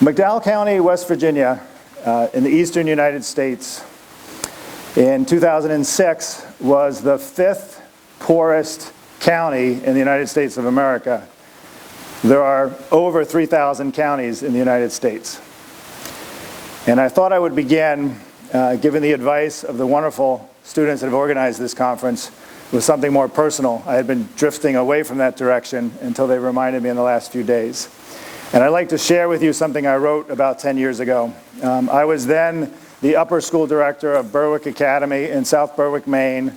McDowell County, West Virginia, in the eastern United States, in 2006 was the 5th poorest county in the United States of America. There are over 3,000 counties in the United States. And I thought I would begin, given the advice of the wonderful students that have organized this conference, with something more personal. I had been drifting away from that direction until they reminded me in the last few days. And I'd like to share with you something I wrote about 10 years ago. I was then the upper school director of Berwick Academy in South Berwick, Maine,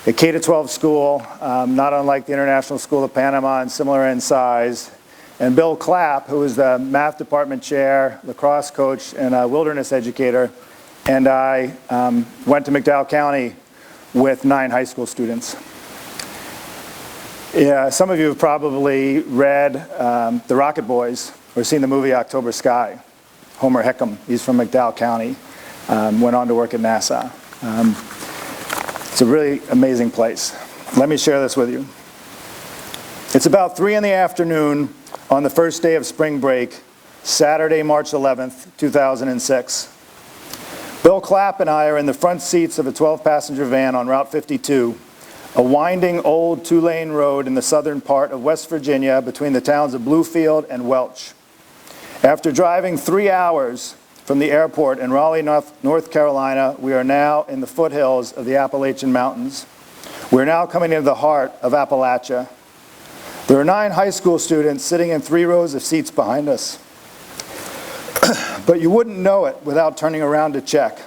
a K-12 school, not unlike the International School of Panama and similar in size. And Bill Clapp, who was the math department chair, lacrosse coach, and a wilderness educator, and I went to McDowell County with 9 high school students. Yeah, some of you have probably read The Rocket Boys or seen the movie October Sky. Homer Hickam, he's from McDowell County, went on to work at NASA. It's a really amazing place. Let me share this with you. It's about 3 in the afternoon on the first day of spring break, Saturday, March 11th, 2006. Bill Clapp and I are in the front seats of a 12-passenger van on Route 52, a winding old 2-lane road in the southern part of West Virginia between the towns of Bluefield and Welch. After driving 3 hours from the airport in Raleigh, North Carolina, we are now in the foothills of the Appalachian Mountains. We're now coming into the heart of Appalachia. There are 9 high school students sitting in 3 rows of seats behind us. But you wouldn't know it without turning around to check.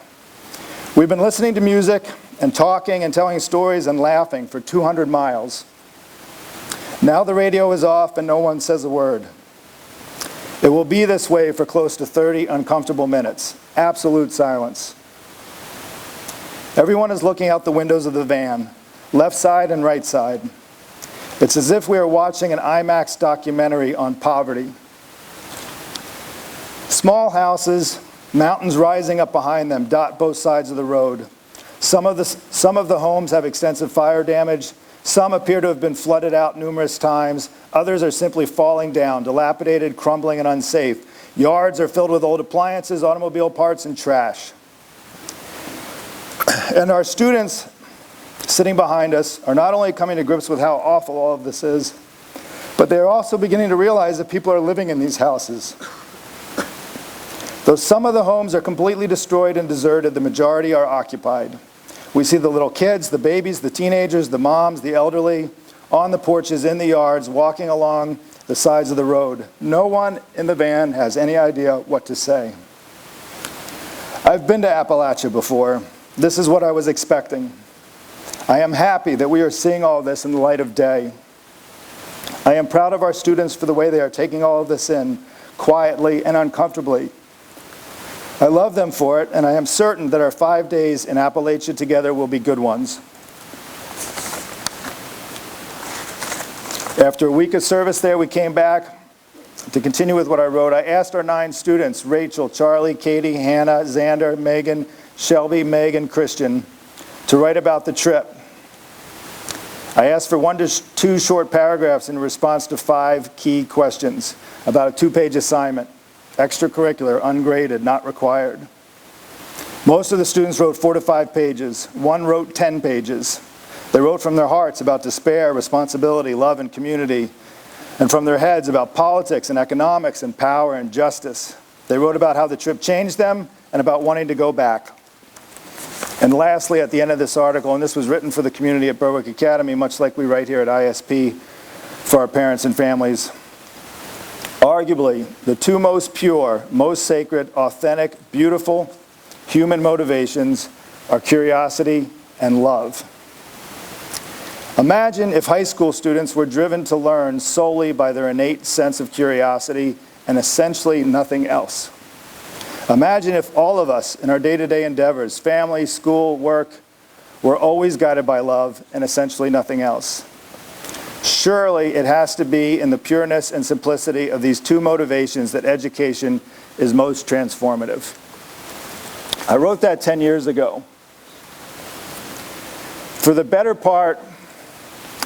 We've been listening to music and talking and telling stories and laughing for 200 miles. Now the radio is off and no one says a word. It will be this way for close to 30 uncomfortable minutes. Absolute silence. Everyone is looking out the windows of the van, left side and right side. It's as if we are watching an IMAX documentary on poverty. Small houses, mountains rising up behind them, dot both sides of the road. Some of the homes have extensive fire damage. Some appear to have been flooded out numerous times. Others are simply falling down, dilapidated, crumbling, and unsafe. Yards are filled with old appliances, automobile parts, and trash. And our students sitting behind us are not only coming to grips with how awful all of this is, but they're also beginning to realize that people are living in these houses. Though some of the homes are completely destroyed and deserted, the majority are occupied. We see the little kids, the babies, the teenagers, the moms, the elderly, on the porches, in the yards, walking along the sides of the road. No one in the van has any idea what to say. I've been to Appalachia before. This is what I was expecting. I am happy that we are seeing all this in the light of day. I am proud of our students for the way they are taking all of this in, quietly and uncomfortably. I love them for it, and I am certain that our 5 days in Appalachia together will be good ones. After a week of service there, we came back to continue with what I wrote. I asked our 9 students, Rachel, Charlie, Katie, Hannah, Xander, Megan, Shelby, Meg, and Christian, to write about the trip. I asked for 1 to 2 short paragraphs in response to 5 key questions about a 2-page assignment. Extracurricular, ungraded, not required. Most of the students wrote 4 to 5 pages. 1 wrote 10 pages. They wrote from their hearts about despair, responsibility, love, and community, and from their heads about politics and economics and power and justice. They wrote about how the trip changed them and about wanting to go back. And lastly, at the end of this article, and this was written for the community at Berwick Academy, much like we write here at ISP for our parents and families, arguably, the 2 most pure, most sacred, authentic, beautiful human motivations are curiosity and love. Imagine if high school students were driven to learn solely by their innate sense of curiosity and essentially nothing else. Imagine if all of us in our day-to-day endeavors, family, school, work, were always guided by love and essentially nothing else. Surely it has to be in the pureness and simplicity of these 2 motivations that education is most transformative. I wrote that 10 years ago. For the better part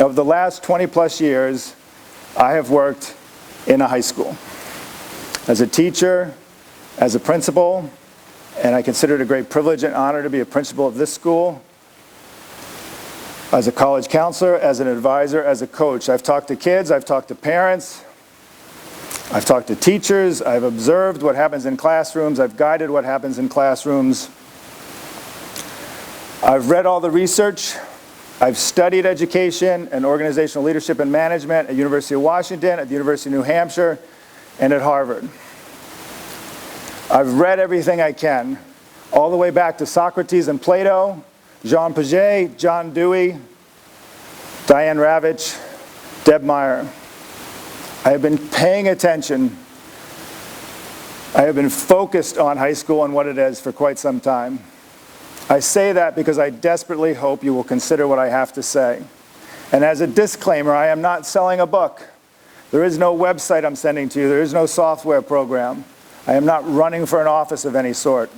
of the last 20 plus years, I have worked in a high school. As a teacher, as a principal, and I consider it a great privilege and honor to be a principal of this school, as a college counselor, as an advisor, as a coach. I've talked to kids, I've talked to parents, I've talked to teachers, I've observed what happens in classrooms, I've guided what happens in classrooms. I've read all the research, I've studied education and organizational leadership and management at University of Washington, at the University of New Hampshire, and at Harvard. I've read everything I can, all the way back to Socrates and Plato, Jean Piaget, John Dewey, Diane Ravitch, Deb Meyer. I have been paying attention. I have been focused on high school and what it is for quite some time. I say that because I desperately hope you will consider what I have to say. And as a disclaimer, I am not selling a book. There is no website I'm sending to you. There is no software program. I am not running for an office of any sort.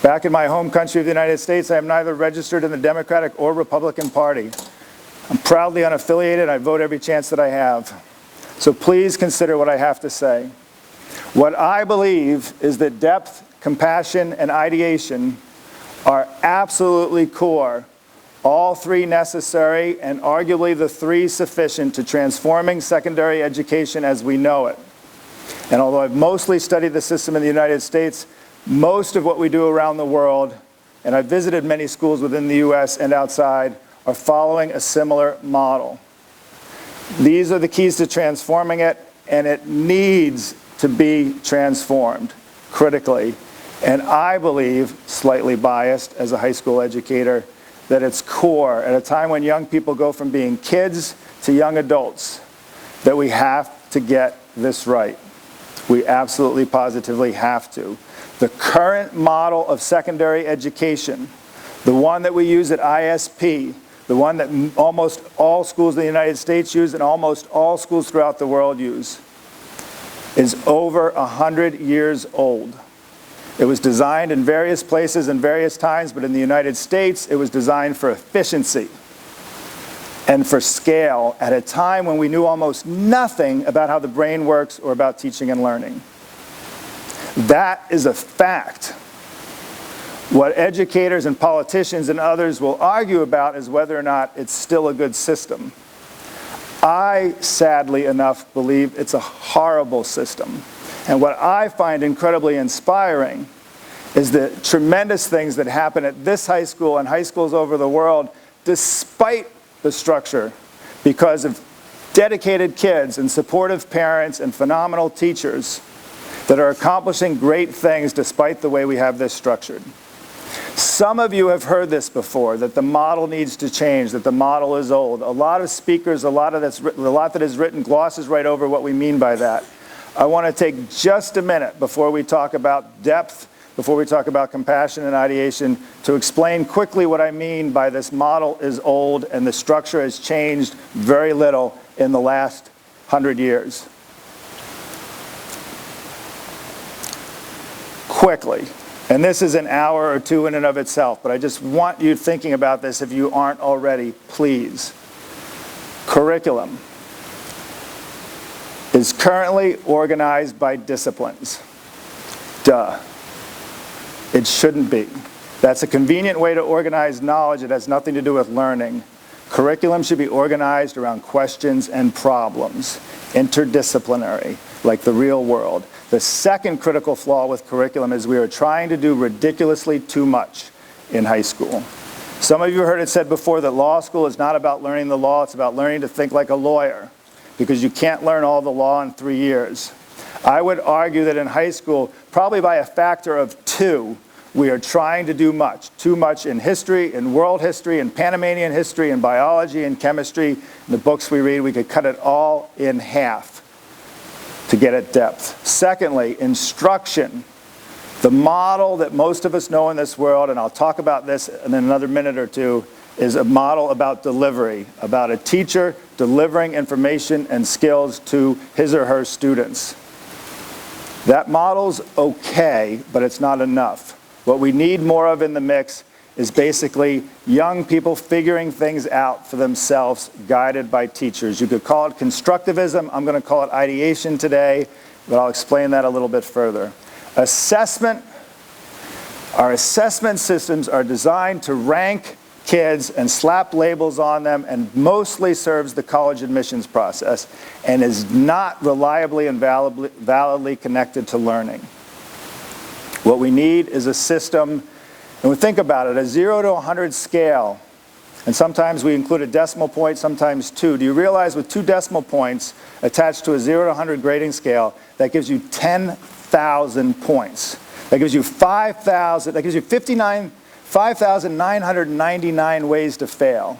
Back in my home country of the United States, I am neither registered in the Democratic or Republican Party. I'm proudly unaffiliated. I vote every chance that I have. So please consider what I have to say. What I believe is that depth, compassion, and ideation are absolutely core, all three necessary, and arguably the three sufficient to transforming secondary education as we know it. And although I've mostly studied the system in the United States, most of what we do around the world, and I've visited many schools within the US and outside, are following a similar model. These are the keys to transforming it, and it needs to be transformed critically. And I believe, slightly biased as a high school educator, that it's core at a time when young people go from being kids to young adults, that we have to get this right. We absolutely, positively have to. The current model of secondary education, the one that we use at ISP, the one that almost all schools in the United States use and almost all schools throughout the world use, is over 100 years old. It was designed in various places and various times, but in the United States, it was designed for efficiency and for scale at a time when we knew almost nothing about how the brain works or about teaching and learning. That is a fact. What educators and politicians and others will argue about is whether or not it's still a good system. I, sadly enough, believe it's a horrible system. And what I find incredibly inspiring is the tremendous things that happen at this high school and high schools over the world, despite the structure, because of dedicated kids and supportive parents and phenomenal teachers that are accomplishing great things despite the way we have this structured. Some of you have heard this before, that the model needs to change, that the model is old. A lot of speakers, a lot that is written glosses right over what we mean by that. I want to take just a minute before we talk about depth, before we talk about compassion and ideation, to explain quickly what I mean by this model is old and the structure has changed very little in the last 100 years. Quickly, and this is an hour or two in and of itself, but I just want you thinking about this if you aren't already, please. Curriculum is currently organized by disciplines. Duh. It shouldn't be. That's a convenient way to organize knowledge. It has nothing to do with learning. Curriculum should be organized around questions and problems, interdisciplinary, like the real world. The second critical flaw with curriculum is we are trying to do ridiculously too much in high school. Some of you heard it said before that law school is not about learning the law, it's about learning to think like a lawyer, because you can't learn all the law in 3 years. I would argue that in high school, probably by a factor of 2, we are trying to do too much in history, in world history, in Panamanian history, in biology, in chemistry, in the books we read. We could cut it all in half to get at depth. Secondly, instruction. The model that most of us know in this world, and I'll talk about this in another minute or two, is a model about delivery, about a teacher delivering information and skills to his or her students. That model's okay, but it's not enough. What we need more of in the mix is basically young people figuring things out for themselves, guided by teachers. You could call it constructivism. I'm going to call it ideation today. but I'll explain that a little bit further. Our assessment systems are designed to rank kids and slap labels on them, and mostly serves the college admissions process and is not reliably and validly connected to learning. What we need is a system, and we think about it, a 0 to 100 scale, and sometimes we include a decimal point, sometimes 2. Do you realize with 2 decimal points attached to a 0 to 100 grading scale, that gives you 10,000 points. That gives you 5,000, that gives you 5,999 ways to fail,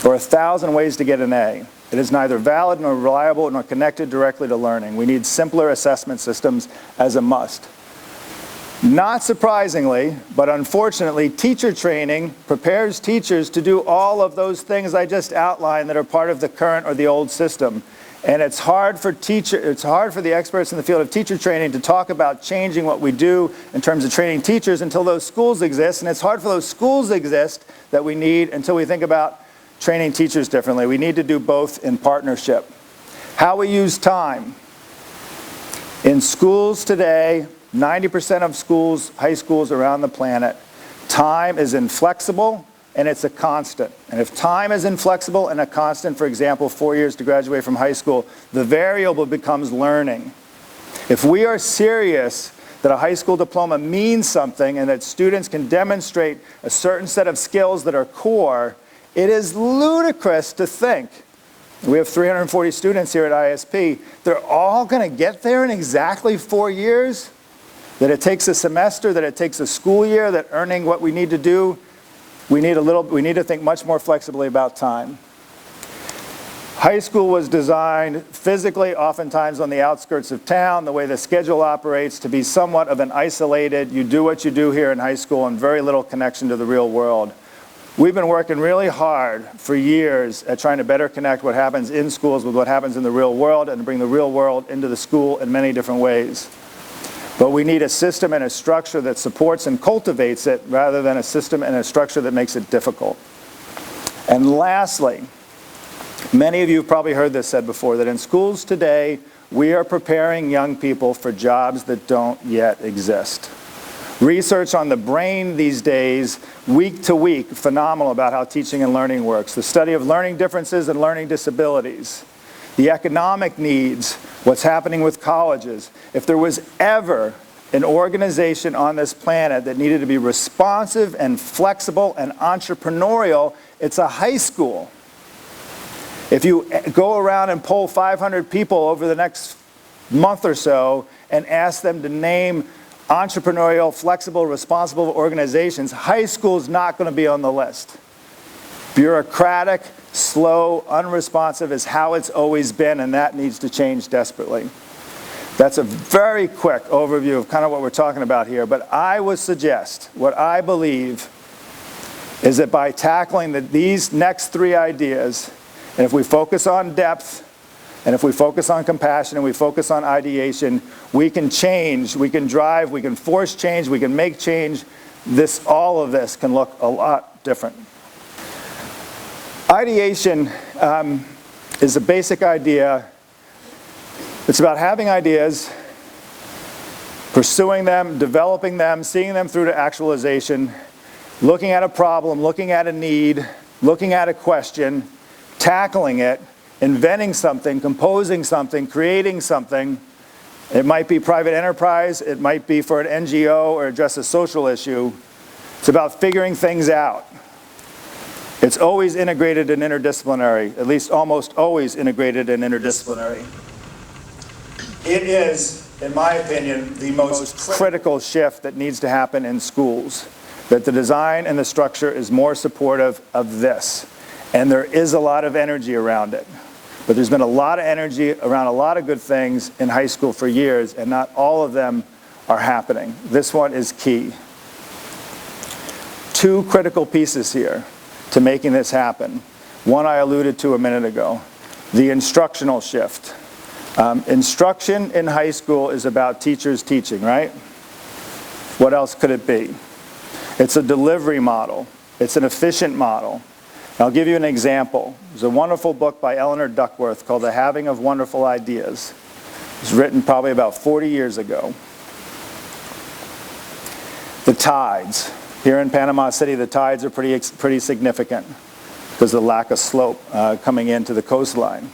or 1,000 ways to get an A. It is neither valid nor reliable nor connected directly to learning. We need simpler assessment systems as a must. Not surprisingly, but unfortunately, teacher training prepares teachers to do all of those things I just outlined that are part of the current or the old system. And it's hard for the experts in the field of teacher training to talk about changing what we do in terms of training teachers until those schools exist. And it's hard for those schools to exist that we need until we think about training teachers differently. We need to do both in partnership. How we use time. In schools today, 90% of schools, high schools around the planet, time is inflexible and it's a constant. And if time is inflexible and a constant, for example, 4 years to graduate from high school, the variable becomes learning. If we are serious that a high school diploma means something and that students can demonstrate a certain set of skills that are core, it is ludicrous to think, we have 340 students here at ISP, they're all going to get there in exactly 4 years? That it takes a semester, that it takes a school year, that earning what we need to do, we need to think much more flexibly about time. High school was designed physically, oftentimes on the outskirts of town, the way the schedule operates, to be somewhat of an isolated, you do what you do here in high school and very little connection to the real world. We've been working really hard for years at trying to better connect what happens in schools with what happens in the real world and to bring the real world into the school in many different ways. But we need a system and a structure that supports and cultivates it rather than a system and a structure that makes it difficult. And lastly, many of you have probably heard this said before, that in schools today, we are preparing young people for jobs that don't yet exist. Research on the brain these days, week to week, phenomenal about how teaching and learning works. The study of learning differences and learning disabilities. The economic needs, what's happening with colleges. If there was ever an organization on this planet that needed to be responsive and flexible and entrepreneurial, it's a high school. If you go around and poll 500 people over the next month or so and ask them to name entrepreneurial, flexible, responsible organizations, high school is not going to be on the list. Bureaucratic, slow, unresponsive is how it's always been, and that needs to change desperately. That's a very quick overview of kind of what we're talking about here, but I would suggest, what I believe, is that by tackling these next 3 ideas, and if we focus on depth, and if we focus on compassion, and we focus on ideation, we can change, we can drive, we can force change, we can make change. All of this can look a lot different. Ideation is a basic idea. It's about having ideas, pursuing them, developing them, seeing them through to actualization, looking at a problem, looking at a need, looking at a question, tackling it, inventing something, composing something, creating something. It might be private enterprise, it might be for an NGO or address a social issue. It's about figuring things out. It's always integrated and interdisciplinary, at least almost always integrated and interdisciplinary. It is, in my opinion, the most critical shift that needs to happen in schools, that the design and the structure is more supportive of this. And there is a lot of energy around it. But there's been a lot of energy around a lot of good things in high school for years, and not all of them are happening. This one is key. 2 critical pieces here to making this happen. One I alluded to a minute ago, the instructional shift. Instruction in high school is about teachers teaching, right? What else could it be? It's a delivery model. It's an efficient model. I'll give you an example. There's a wonderful book by Eleanor Duckworth called The Having of Wonderful Ideas. was written probably about 40 years ago. The tides. Here in Panama City, the tides are pretty significant because of the lack of slope coming into the coastline.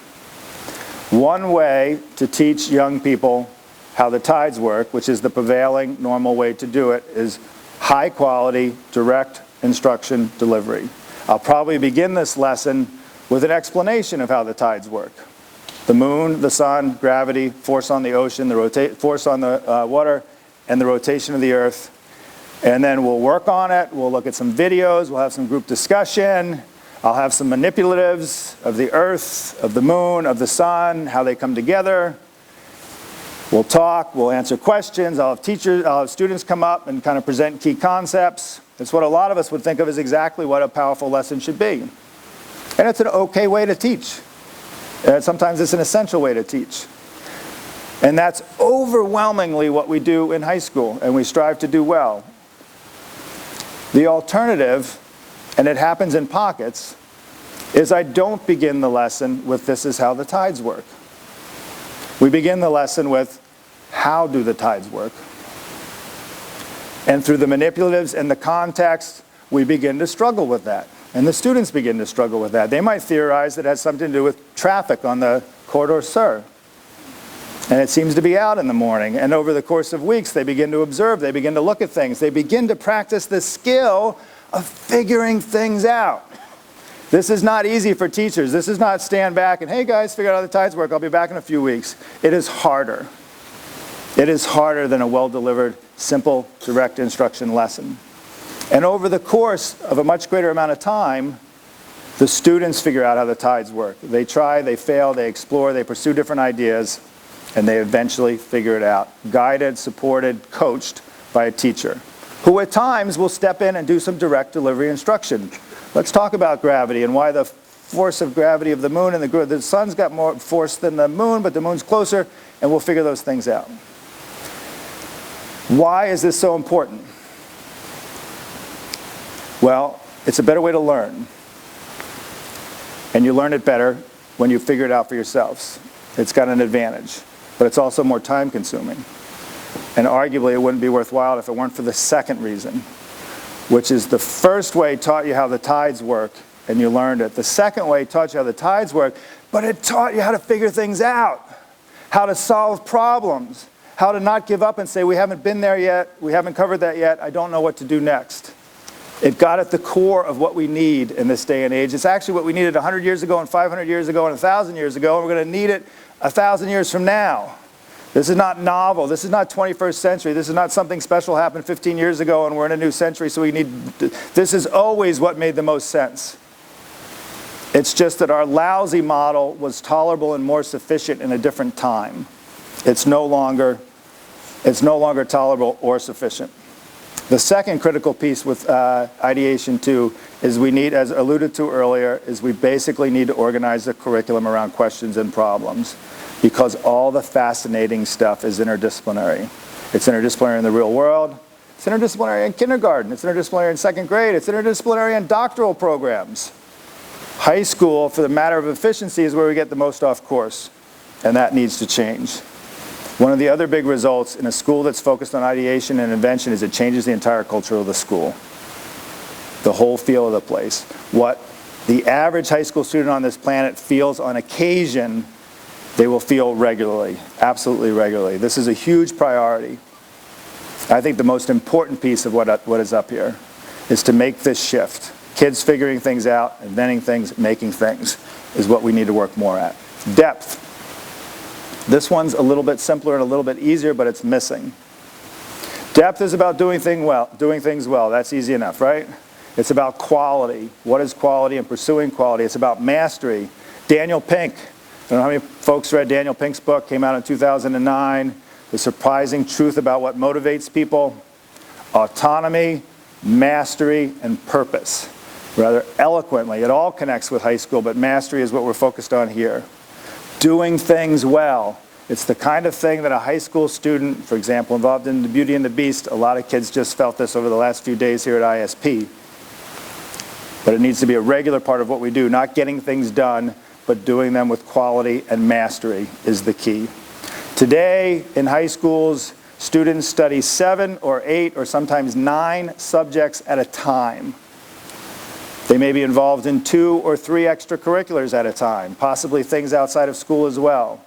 One way to teach young people how the tides work, which is the prevailing normal way to do it, is high quality, direct instruction delivery. I'll probably begin this lesson with an explanation of how the tides work. The moon, the sun, gravity, force on the ocean, the force on the water, and the rotation of the earth. And then we'll work on it. We'll look at some videos. We'll have some group discussion. I'll have some manipulatives of the earth, of the moon, of the sun, how they come together. We'll talk. We'll answer questions. I'll have students come up and kind of present key concepts. It's what a lot of us would think of as exactly what a powerful lesson should be. And it's an okay way to teach. Sometimes it's an essential way to teach. And that's overwhelmingly what we do in high school, and we strive to do well. The alternative, and it happens in pockets, is I don't begin the lesson with "this is how the tides work." We begin the lesson with "how do the tides work?" And through the manipulatives and the context, we begin to struggle with that. And the students begin to struggle with that. They might theorize that it has something to do with traffic on the corridor sur. And it seems to be out in the morning. And over the course of weeks, they begin to observe. They begin to look at things. They begin to practice the skill of figuring things out. This is not easy for teachers. This is not stand back and, "Hey guys, figure out how the tides work. I'll be back in a few weeks." It is harder. It is harder than a well-delivered, simple, direct instruction lesson. And over the course of a much greater amount of time, the students figure out how the tides work. They try, they fail, they explore, they pursue different ideas, and they eventually figure it out. Guided, supported, coached by a teacher, who at times will step in and do some direct delivery instruction. Let's talk about gravity and why the force of gravity of the moon and the sun's got more force than the moon, but the moon's closer, and we'll figure those things out. Why is this so important? Well, it's a better way to learn. And you learn it better when you figure it out for yourselves. It's got an advantage. But it's also more time consuming. And arguably it wouldn't be worthwhile if it weren't for the second reason, which is the first way taught you how the tides work and you learned it. The second way taught you how the tides work, but it taught you how to figure things out, how to solve problems, how to not give up and say, "We haven't been there yet, we haven't covered that yet, I don't know what to do next." It got at the core of what we need in this day and age. It's actually what we needed 100 years ago and 500 years ago and 1,000 years ago, and we're going to need it 1,000 years from now. This is not novel. This is not 21st century. This is not something special happened 15 years ago and we're in a new century, so we need... This is always what made the most sense. It's just that our lousy model was tolerable and more sufficient in a different time. It's no longer tolerable or sufficient. The second critical piece with ideation too is we need, as alluded to earlier, is we basically need to organize the curriculum around questions and problems, because all the fascinating stuff is interdisciplinary. It's interdisciplinary in the real world. It's interdisciplinary in kindergarten. It's interdisciplinary in second grade. It's interdisciplinary in doctoral programs. High school, for the matter of efficiency, is where we get the most off course, and that needs to change. One of the other big results in a school that's focused on ideation and invention is it changes the entire culture of the school, the whole feel of the place. What the average high school student on this planet feels on occasion, they will feel regularly, absolutely regularly. This is a huge priority. I think the most important piece of what is up here is to make this shift. Kids figuring things out, inventing things, making things is what we need to work more at. Depth. This one's a little bit simpler and a little bit easier, but it's missing. Depth is about doing things well. That's easy enough, right? It's about quality. What is quality and pursuing quality? It's about mastery. Daniel Pink. I don't know how many folks read Daniel Pink's book, came out in 2009. The Surprising Truth About What Motivates People. Autonomy, mastery, and purpose. Rather eloquently, it all connects with high school, but mastery is what we're focused on here. Doing things well. It's the kind of thing that a high school student, for example, involved in the Beauty and the Beast, a lot of kids just felt this over the last few days here at ISP. But it needs to be a regular part of what we do. Not getting things done, but doing them with quality and mastery is the key. Today, in high schools, students study 7 or 8 or sometimes 9 subjects at a time. They may be involved in 2 or 3 extracurriculars at a time, possibly things outside of school as well.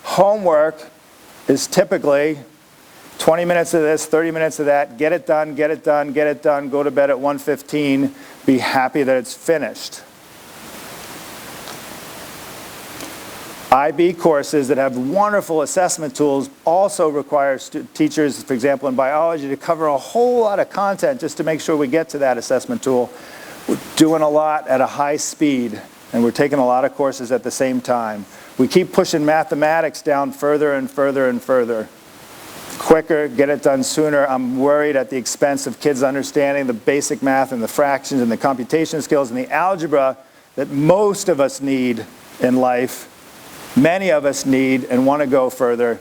Homework is typically 20 minutes of this, 30 minutes of that, get it done, get it done, get it done, go to bed at 1:15, be happy that it's finished. IB courses that have wonderful assessment tools also require teachers, for example in biology, to cover a whole lot of content just to make sure we get to that assessment tool. We're doing a lot at a high speed, and we're taking a lot of courses at the same time. We keep pushing mathematics down further and further and further. Quicker, get it done sooner. I'm worried at the expense of kids understanding the basic math and the fractions and the computation skills and the algebra that most of us need in life. Many of us need and want to go further,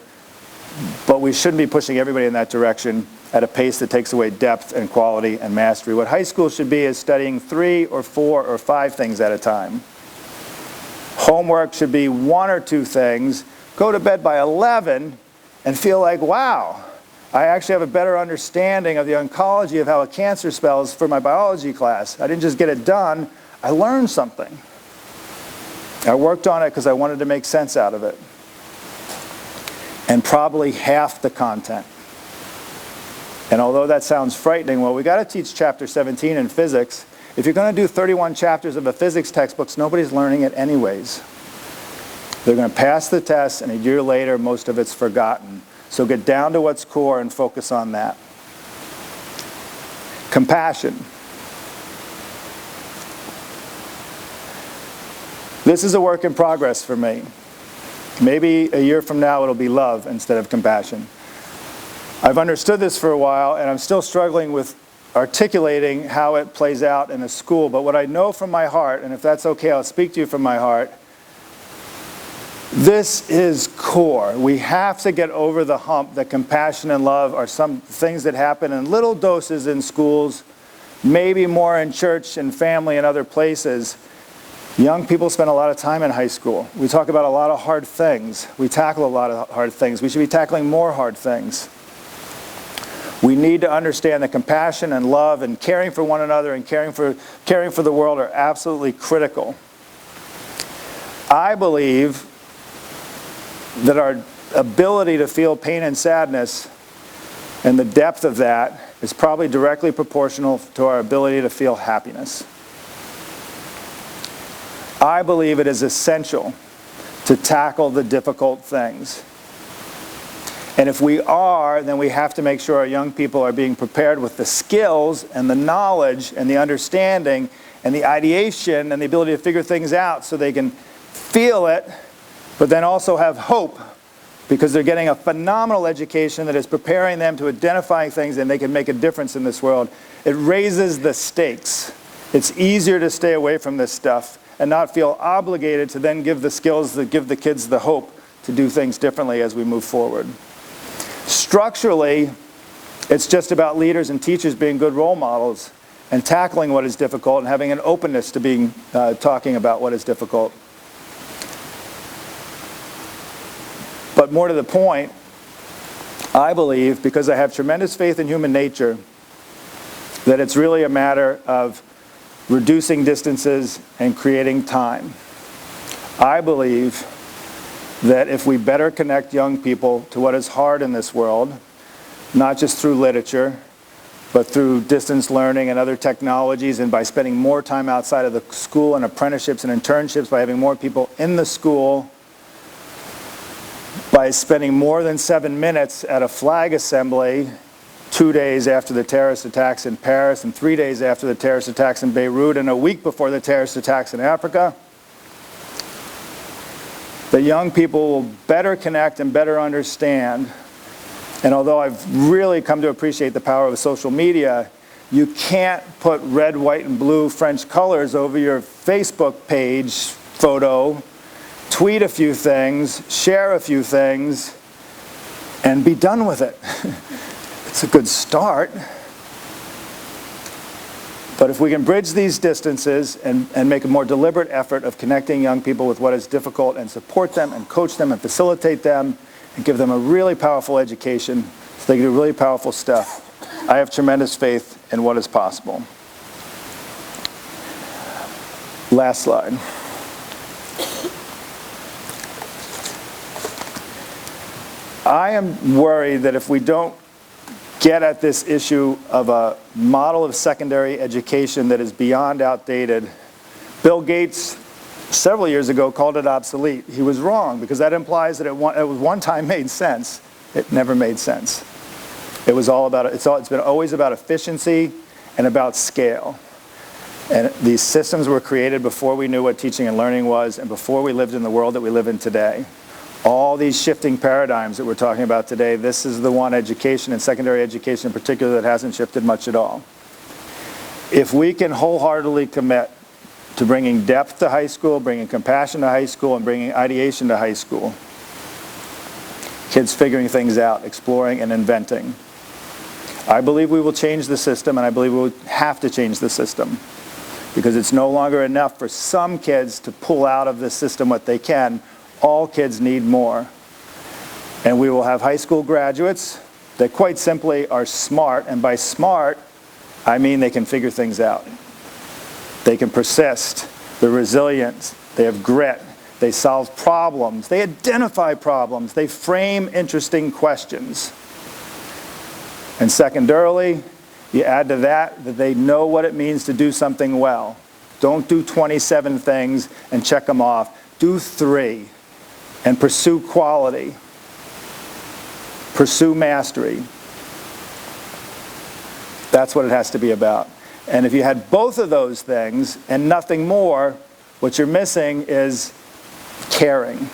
but we shouldn't be pushing everybody in that direction at a pace that takes away depth and quality and mastery. What high school should be is studying 3 or 4 or 5 things at a time. Homework should be 1 or 2 things. Go to bed by 11 and feel like, wow, I actually have a better understanding of the oncology of how a cancer spells for my biology class. I didn't just get it done, I learned something. I worked on it because I wanted to make sense out of it. And probably half the content. And although that sounds frightening, well, we got to teach chapter 17 in physics. If you're going to do 31 chapters of a physics textbook, nobody's learning it anyways. They're going to pass the test, and a year later, most of it's forgotten. So get down to what's core and focus on that. Compassion. This is a work in progress for me. Maybe a year from now it'll be love instead of compassion. I've understood this for a while, and I'm still struggling with articulating how it plays out in a school. But what I know from my heart, and if that's okay, I'll speak to you from my heart, this is core. We have to get over the hump that compassion and love are some things that happen in little doses in schools, maybe more in church and family and other places. Young people spend a lot of time in high school. We talk about a lot of hard things. We tackle a lot of hard things. We should be tackling more hard things. We need to understand that compassion and love and caring for one another and caring for the world are absolutely critical. I believe that our ability to feel pain and sadness and the depth of that is probably directly proportional to our ability to feel happiness. I believe it is essential to tackle the difficult things. And if we are, then we have to make sure our young people are being prepared with the skills and the knowledge and the understanding and the ideation and the ability to figure things out so they can feel it, but then also have hope because they're getting a phenomenal education that is preparing them to identify things and they can make a difference in this world. It raises the stakes. It's easier to stay away from this stuff and not feel obligated to then give the skills that give the kids the hope to do things differently as we move forward. Structurally, it's just about leaders and teachers being good role models and tackling what is difficult and having an openness to being talking about what is difficult. But more to the point, I believe, because I have tremendous faith in human nature, that it's really a matter of reducing distances and creating time. I believe that if we better connect young people to what is hard in this world, not just through literature, but through distance learning and other technologies, and by spending more time outside of the school and apprenticeships and internships, by having more people in the school, by spending more than 7 minutes at a flag assembly 2 days after the terrorist attacks in Paris and 3 days after the terrorist attacks in Beirut and a week before the terrorist attacks in Africa, that young people will better connect and better understand. And although I've really come to appreciate the power of social media, you can't put red, white, and blue French colors over your Facebook page photo, tweet a few things, share a few things, and be done with it. It's a good start, But if we can bridge these distances and make a more deliberate effort of connecting young people with what is difficult and support them and coach them and facilitate them and give them a really powerful education so they can do really powerful stuff, I have tremendous faith in what is possible. Last slide. I am worried that if we don't get at this issue of a model of secondary education that is beyond outdated, Bill Gates several years ago called it obsolete. He was wrong, because that implies that it one time made sense. It never made sense. It was all about, it's been always about efficiency and about scale. And these systems were created before we knew what teaching and learning was and before we lived in the world that we live in today. All these shifting paradigms that we're talking about today, this is the one education, and secondary education in particular, that hasn't shifted much at all. If we can wholeheartedly commit to bringing depth to high school, bringing compassion to high school, and bringing ideation to high school, kids figuring things out, exploring and inventing, I believe we will change the system, and I believe we will have to change the system, because it's no longer enough for some kids to pull out of the system what they can. All kids need more. And we will have high school graduates that quite simply are smart, and by smart, I mean they can figure things out. They can persist, they're resilient, they have grit, they solve problems, they identify problems, they frame interesting questions. And secondarily, you add to that they know what it means to do something well. Don't do 27 things and check them off. Do 3. And pursue quality, pursue mastery. That's what it has to be about. And if you had both of those things and nothing more, what you're missing is caring.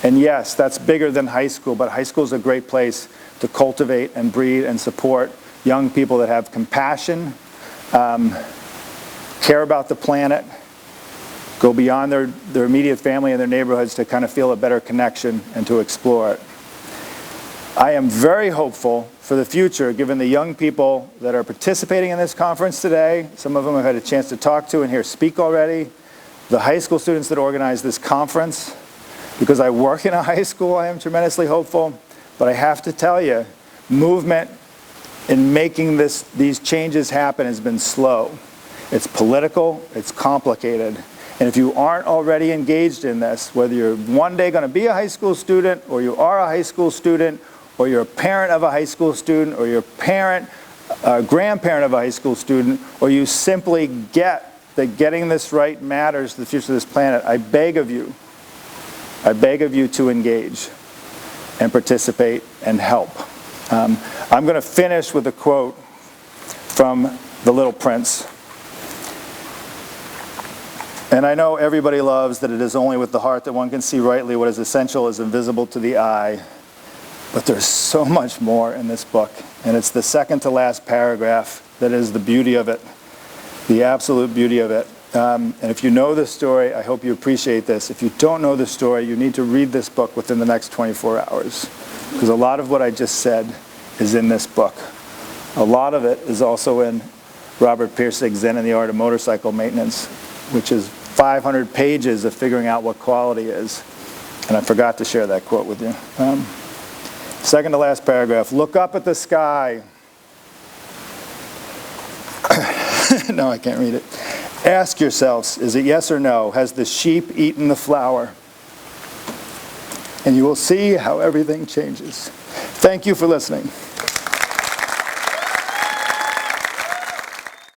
And yes, that's bigger than high school, but high school is a great place to cultivate and breed and support young people that have compassion, care about the planet, go beyond their immediate family and their neighborhoods to kind of feel a better connection and to explore it. I am very hopeful for the future, given the young people that are participating in this conference today. Some of them I've had a chance to talk to and hear speak already. The high school students that organize this conference. Because I work in a high school, I am tremendously hopeful. But I have to tell you, movement in making these changes happen has been slow. It's political, it's complicated. And if you aren't already engaged in this, whether you're one day going to be a high school student, or you are a high school student, or you're a parent of a high school student, or you're a grandparent of a high school student, or you simply get that getting this right matters to the future of this planet, I beg of you to engage and participate and help. I'm going to finish with a quote from The Little Prince. And I know everybody loves that it is only with the heart that one can see rightly what is essential is invisible to the eye. But there's so much more in this book. And it's the second to last paragraph that is the beauty of it, the absolute beauty of it. And if you know this story, I hope you appreciate this. If you don't know the story, you need to read this book within the next 24 hours. Because a lot of what I just said is in this book. A lot of it is also in Robert Pirsig's Zen and the Art of Motorcycle Maintenance, which is 500 pages of figuring out what quality is. And I forgot to share that quote with you. Second to last paragraph, look up at the sky. No, I can't read it. Ask yourselves, is it yes or no? Has the sheep eaten the flour? And you will see how everything changes. Thank you for listening.